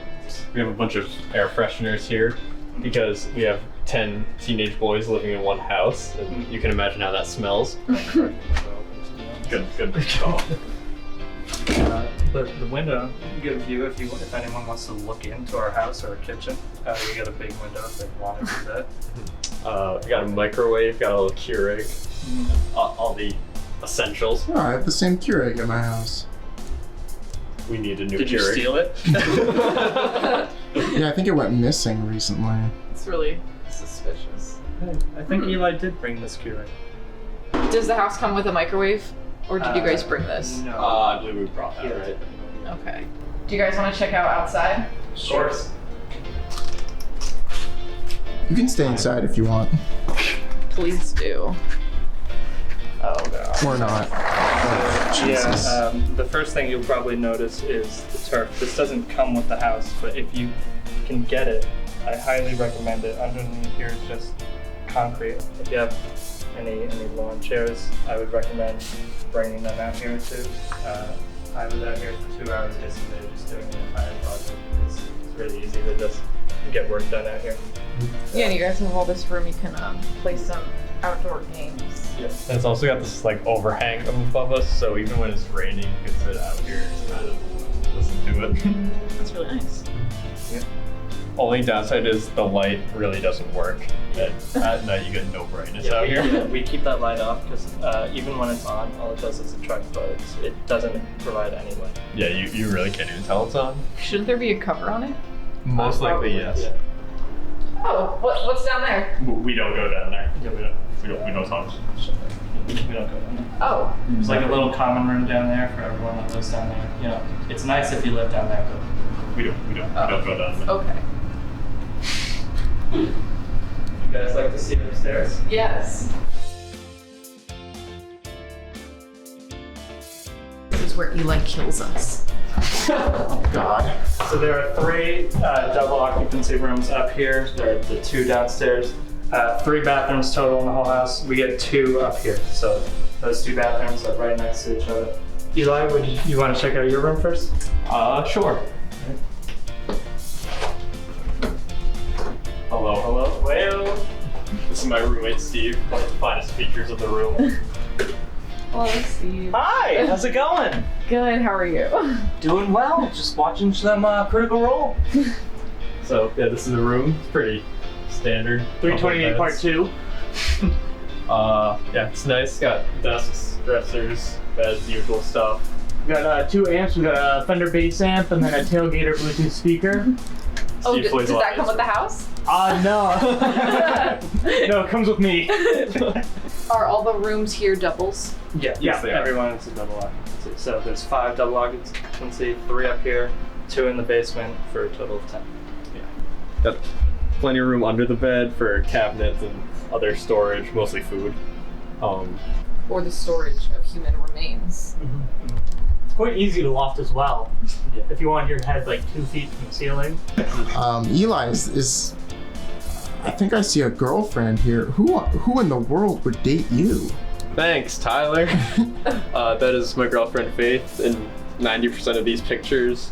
We have a bunch of air fresheners here because we have 10 teenage boys living in one house, and you can imagine how that smells. Good call. But the window, good view if anyone wants to look into our house or our kitchen. We got a big window if they want to do that. We got a microwave, got a little Keurig, all the essentials. Oh, I have the same Keurig at my house. We need a new Did Keurig. you steal it? Yeah, I think it went missing recently. It's really suspicious. I think Eli did bring this Keurig. Does the house come with a microwave? Or did you guys bring this? No. I believe we brought that, right? Okay. Do you guys want to check out outside? Of course. You can stay inside if you want. Please do. Oh god. Or not. Oh, Jesus. Yeah, the first thing you'll probably notice is the turf. This doesn't come with the house, but if you can get it, I highly recommend it. Underneath here is just concrete. If you have any lawn chairs, I would recommend bringing them out here too. I was out here for 2 hours yesterday just doing an entire project. It's really easy to just get work done out here. Yeah, and you guys have all this room. You can play some outdoor games. Yeah. And it's also got this like overhang above us, so even when it's raining, you can sit out here and kind of listen to it. That's really nice. Yeah. Only downside is the light really doesn't work. At night you get no brightness out here. We keep that light off because even when it's on, all it does is attract bugs. It doesn't provide any light. Yeah, you really can't even tell it's on. Shouldn't there be a cover on it? Most likely, yes. Yeah. Oh, what's down there? We don't go down there. Yeah, we don't. We don't talk. We don't go down there. Oh. There's like a little common room down there for everyone that lives down there. You know, it's nice if you live down there, but We don't go down there. Okay. you guys like to see upstairs? Yes. This is where Eli kills us. Oh, God. So there are 3 double occupancy rooms up here. There are the 2 downstairs. 3 bathrooms total in the whole house. We get 2 up here. So those 2 bathrooms are right next to each other. Eli, would you want to check out your room first? Sure. Hello. Well, this is my roommate Steve. One of the finest features of the room. Hello, Steve. Hi, how's it going? Good, how are you? Doing well, just watching some Critical Role. So yeah, this is the room. It's pretty standard. 328 Part 2. Yeah, it's nice. Got desks, dressers, beds, usual stuff. We got 2 amps, we got a Fender bass amp, and then a Tailgater Bluetooth speaker. Oh, does that come with the house? No. No, it comes with me. Are all the rooms here doubles? Yeah, Yes, they are. everyone is a double occupancy. So there's 5 double occupancy, 3 up here, 2 in the basement for a total of 10. Got plenty of room under the bed for cabinets and other storage, mostly food. Or the storage of human remains? It's quite easy to loft as well. If you want your head like 2 feet from the ceiling. Eli is. I think I see a girlfriend here. Who in the world would date you? Thanks, Tyler. That is my girlfriend, Faith, in 90% of these pictures.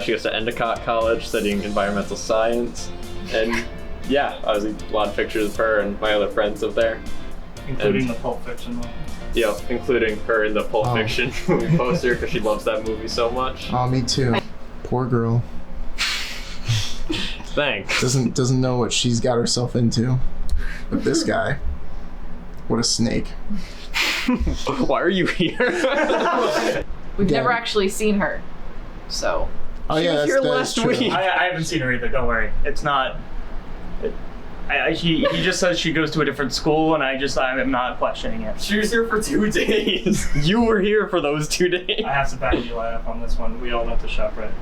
She goes to Endicott College studying environmental science. And yeah, obviously a lot of pictures of her and my other friends up there. Including the Pulp Fiction one. Yeah, including her in the Pulp Fiction movie poster because she loves that movie so much. Oh, me too. Poor girl. Thanks. Doesn't know what she's got herself into. But this guy, what a snake. Why are you here? We've never actually seen her, so. Oh yeah, that's, here that last is true. week. I haven't seen her either. Don't worry. It's not. He just says she goes to a different school, and I'm not questioning it. She was here for 2 days. You were here for those 2 days. I have to back Eli up on this one. We all went to ShopRite.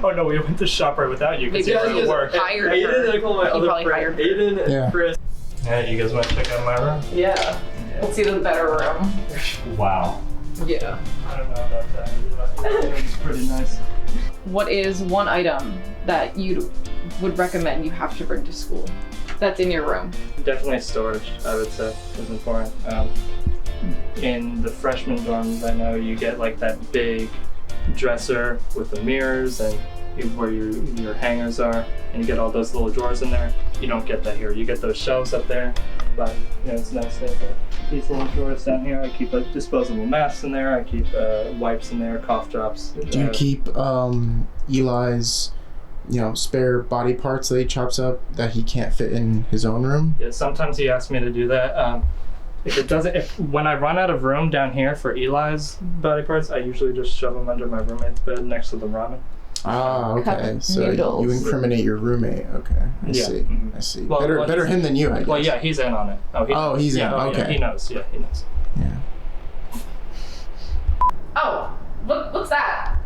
Oh no, we went to ShopRite without you because Maybe you were at work. hired Aiden her. and I call my He other probably friend hired her. Aiden and Yeah. Chris. Hey, you guys want to check out my room? Yeah. Let's see the better room. Wow. Yeah. I don't know about that. It's pretty nice. What is one item that you would recommend you have to bring to school that's in your room? Definitely storage, I would say, is important. In the freshman dorms, I know you get like that big dresser with the mirrors and where your hangers are, and you get all those little drawers in there. You don't get that here. You get those shelves up there, but you know, it's nice to have these little drawers down here. I keep like disposable masks in there. I keep wipes in there, cough drops. Do you keep Eli's, spare body parts that he chops up that he can't fit in his own room? Yeah, sometimes he asks me to do that. When I run out of room down here for Eli's body parts, I usually just shove them under my roommate's bed next to the ramen. Ah, okay. So noodles. you incriminate your roommate. Okay, I see. I see. Well, better him than you, I guess. Well, yeah, he's in on it. He's in. Yeah, Okay. Yeah, he knows. Yeah, he knows. Yeah. Oh, what's that?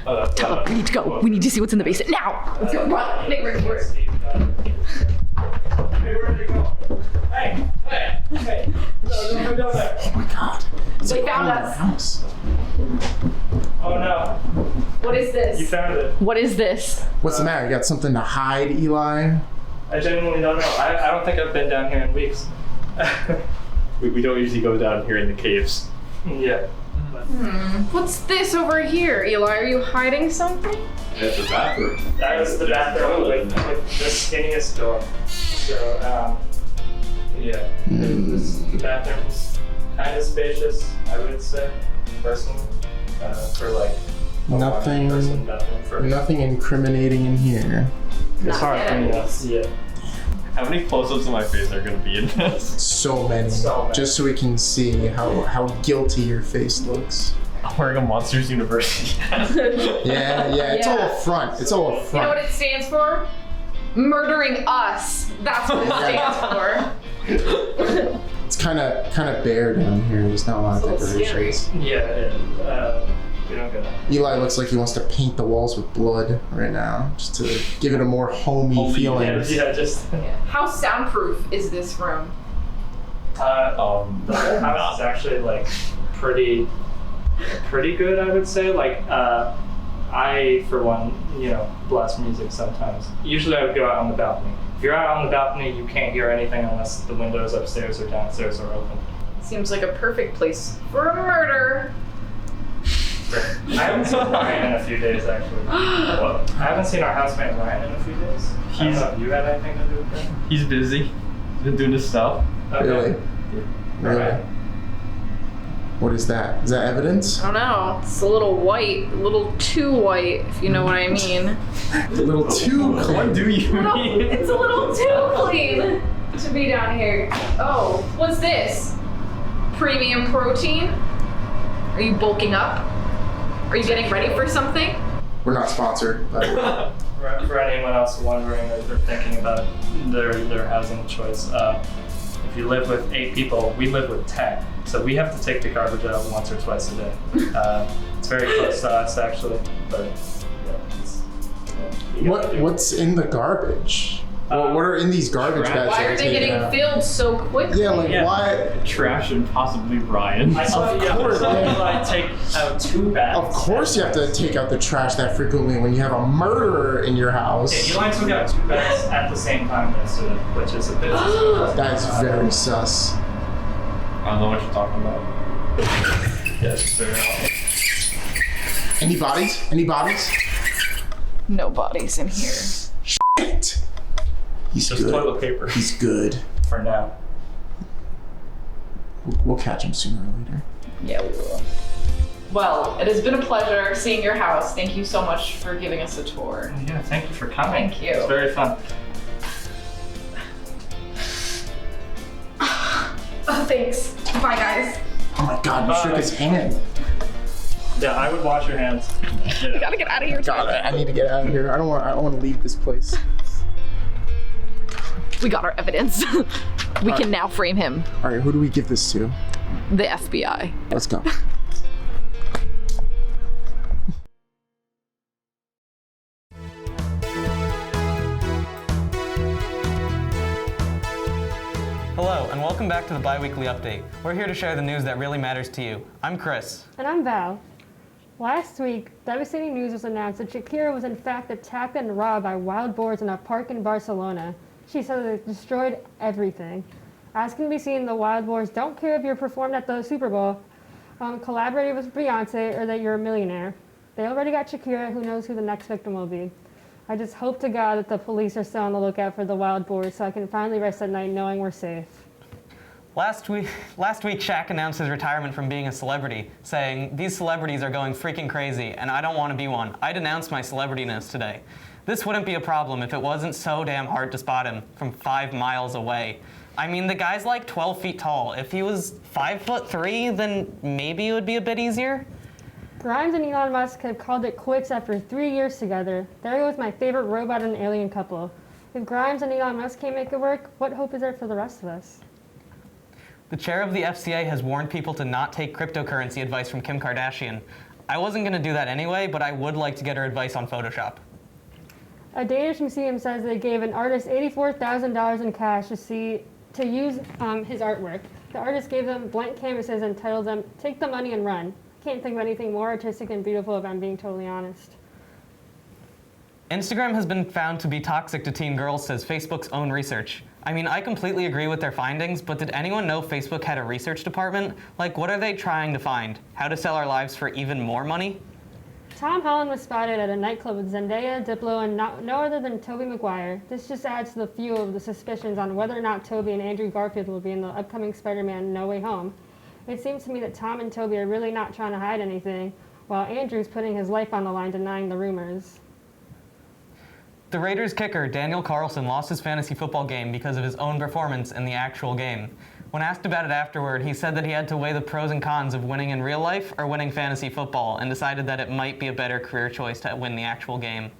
Oh, that's Tyler, we need to go. We need to see what's in the basement now. Let's go. Run. Make room for it. Hey, where did you go? Hey! No, down there. Oh my God. It's They like found all in the us. house. Oh no. What is this? You found it. What is this? What's the matter? You got something to hide, Eli? I genuinely don't know. I don't think I've been down here in weeks. We don't usually go down here in the caves. Yeah. What's this over here, Eli? Are you hiding something? It's the bathroom. That is the bathroom with the skinniest door. So, yeah. This bathroom's kind of spacious, I would say, personally, for like a Nothing. one-person bathroom for Nothing incriminating in here. It's hard for me. Yeah. How many close-ups of my face are gonna be in this? So many. Just so we can see how guilty your face looks. I'm wearing a Monsters University hat. Yeah. It's all a front. It's all a You know front. what it stands for? Murdering us. That's what it stands for. It's kind of bare down here. There's not a lot of It's a little decorations. Yeah. We don't go. Eli looks like he wants to paint the walls with blood right now, just to give it a more homey feeling. Yeah, just. How soundproof is this room? The whole house is actually like pretty good, I would say. Like, I, for one, blast music sometimes. Usually I would go out on the balcony. If you're out on the balcony, you can't hear anything unless the windows upstairs or downstairs are open. Seems like a perfect place for a murder. I haven't seen Ryan in a few days, actually. What? I haven't seen our housemate Ryan in a few days. I don't know if you had anything to do with that? He's busy. He's been doing his stuff. Okay. Really? Really? Alright. What is that? Is that evidence? I don't know. It's a little white, a little too white, if you know what I mean. A little too clean. What do you mean? It's a little too clean to be down here. Oh, what's this? Premium protein? Are you bulking up? Are you getting ready for something? We're not sponsored, by the way. For anyone else wondering or thinking about their housing choice, if you live with 8 people, we live with 10. So we have to take the garbage out once or twice a day. It's very close to us, actually. But What's in the garbage? What are in these garbage bags? Why that are they taken getting out? filled so quickly? Yeah, like why? Trash and possibly Ryan. I saw course, I take out 2 bags. Of course, you have to take out the trash that frequently when you have a murderer in your house. Yeah, Eli took out 2 bags at the same time yesterday, which is a bit. That is very sus. I don't know what you're talking about. Yes, very hot. Any bodies? Any bodies? No bodies in here. Shit. He's Just good. toilet paper. He's good. For now. We'll catch him sooner or later. Yeah, we will. Well, it has been a pleasure seeing your house. Thank you so much for giving us a tour. Yeah, thank you for coming. Thank you. It's very fun. Oh, thanks. Bye, guys. Oh my god, you shook his hand. Yeah, I would wash your hands. We gotta get out of here. God, I need to get out of here. I don't want to leave this place. We got our evidence. We can now frame him. All right, who do we give this to? The FBI. Let's go. Hello, and welcome back to the Bi-Weekly Update. We're here to share the news that really matters to you. I'm Chris. And I'm Val. Last week, devastating news was announced that Shakira was in fact attacked and robbed by wild boars in a park in Barcelona. She said it destroyed everything. As can be seen, the wild boars don't care if you're performed at the Super Bowl, collaborated with Beyonce, or that you're a millionaire. They already got Shakira, who knows who the next victim will be. I just hope to God that the police are still on the lookout for the wild boars so I can finally rest at night knowing we're safe. Last week, Shaq announced his retirement from being a celebrity, saying, "These celebrities are going freaking crazy, and I don't want to be one. I denounced my celebrityness today. This wouldn't be a problem if it wasn't so damn hard to spot him from 5 miles away. I mean, the guy's like 12 feet tall. If he was 5'3", then maybe it would be a bit easier." Grimes and Elon Musk have called it quits after 3 years together. There goes my favorite robot and alien couple. If Grimes and Elon Musk can't make it work, what hope is there for the rest of us? The chair of the FCA has warned people to not take cryptocurrency advice from Kim Kardashian. I wasn't going to do that anyway, but I would like to get her advice on Photoshop. A Danish museum says they gave an artist $84,000 in cash to use his artwork. The artist gave them blank canvases and told them, "Take the money and run." Can't think of anything more artistic and beautiful if I'm being totally honest. Instagram has been found to be toxic to teen girls, says Facebook's own research. I mean, I completely agree with their findings, but did anyone know Facebook had a research department? Like, what are they trying to find? How to sell our lives for even more money? Tom Holland was spotted at a nightclub with Zendaya, Diplo, and no other than Tobey Maguire. This just adds to the fuel of the suspicions on whether or not Tobey and Andrew Garfield will be in the upcoming Spider-Man No Way Home. It seems to me that Tom and Tobey are really not trying to hide anything, while Andrew's putting his life on the line denying the rumors. The Raiders kicker, Daniel Carlson, lost his fantasy football game because of his own performance in the actual game. When asked about it afterward, he said that he had to weigh the pros and cons of winning in real life or winning fantasy football and decided that it might be a better career choice to win the actual game.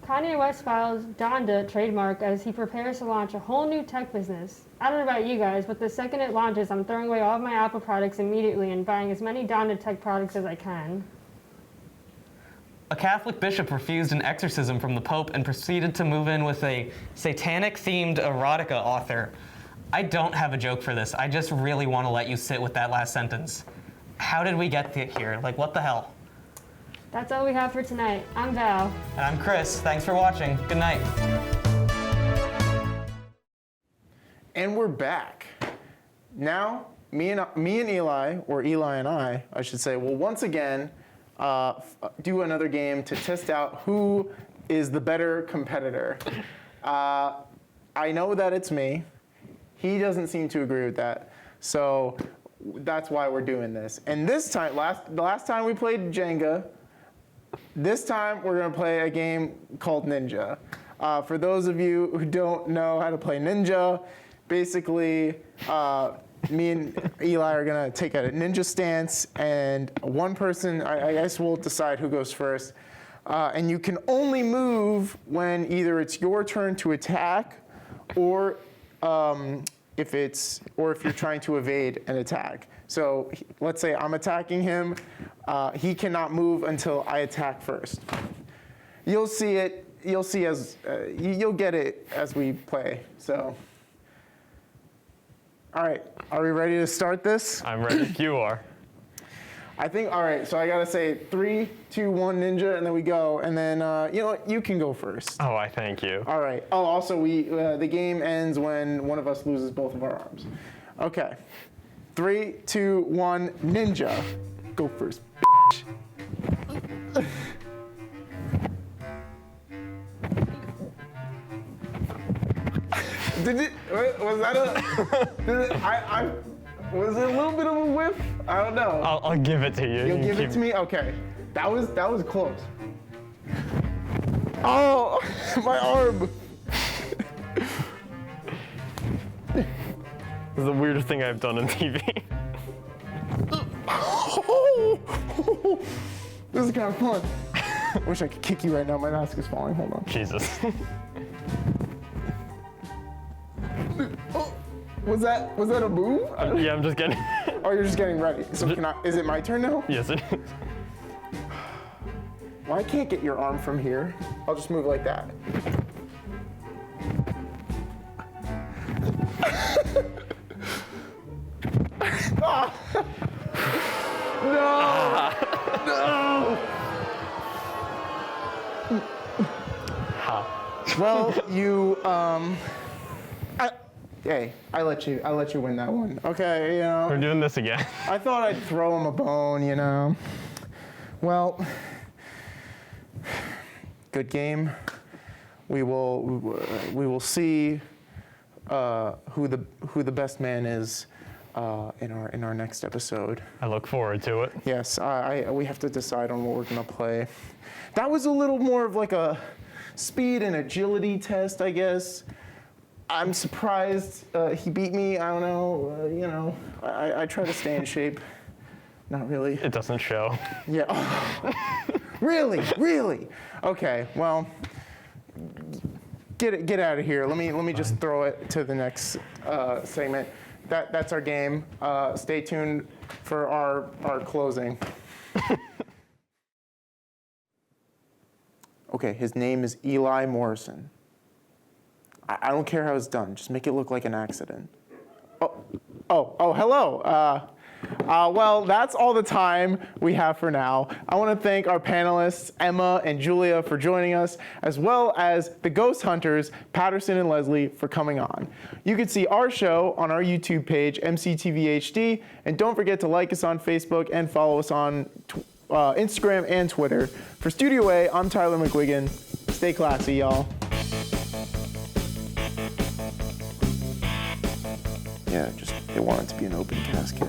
Kanye West files Donda trademark as he prepares to launch a whole new tech business. I don't know about you guys, but the second it launches, I'm throwing away all of my Apple products immediately and buying as many Donda tech products as I can. A Catholic bishop refused an exorcism from the Pope and proceeded to move in with a satanic-themed erotica author. I don't have a joke for this. I just really want to let you sit with that last sentence. How did we get here? Like, what the hell? That's all we have for tonight. I'm Val. And I'm Chris. Thanks for watching. Good night. And we're back. Now, me and Eli, or Eli and I should say, will once again do another game to test out who is the better competitor. I know that it's me. He doesn't seem to agree with that. So that's why we're doing this. And this time, the last time we played Jenga, this time we're going to play a game called Ninja. For those of you who don't know how to play Ninja, basically me and Eli are going to take a ninja stance, and one person, I guess we'll decide who goes first. And you can only move when either it's your turn to attack or if you're trying to evade an attack. So let's say I'm attacking him. He cannot move until I attack first. You'll see it. You'll get it as we play. So, all right. Are we ready to start this? I'm ready. You are. I think. All right. So I gotta say 3, 2, 1, ninja, and then we go. And then you know what? You can go first. Oh, I thank you. All right. Oh, also the game ends when one of us loses both of our arms. Okay. 3, 2, 1, ninja. Go first, bitch. Was that was it a little bit of a whiff? I don't know. I'll give it to you. You'll give it to me? Okay. That was close. Oh, my arm. This is the weirdest thing I've done on TV. This is kind of fun. I wish I could kick you right now. My mask is falling. Hold on. Jesus. Oh, was that a move? Yeah, I'm just getting. Oh, you're just getting ready. So is it my turn now? Yes, it is. Well, I can't get your arm from here. I'll just move like that. Oh. No! No! Well, you hey, I let you win that one. Okay, you know. We're doing this again. I thought I'd throw him a bone, you know. Well, good game. We will see who the best man is in our next episode. I look forward to it. Yes, we have to decide on what we're gonna play. That was a little more of like a speed and agility test, I guess. I'm surprised he beat me. I don't know. You know, I try to stay in shape. Not really. It doesn't show. Yeah. Really? Okay. Well, get out of here. Let me just throw it to the next segment. That's our game. Stay tuned for our closing. Okay, his name is Eli Morrison. I don't care how it's done. Just make it look like an accident. Oh, hello. Well, that's all the time we have for now. I want to thank our panelists, Emma and Julia, for joining us, as well as the ghost hunters, Paterson and Leslie, for coming on. You can see our show on our YouTube page, MCTVHD, and don't forget to like us on Facebook and follow us on Instagram and Twitter. For Studio A, I'm Tyler McGuigan. Stay classy, y'all. Yeah, they want it to be an open casket.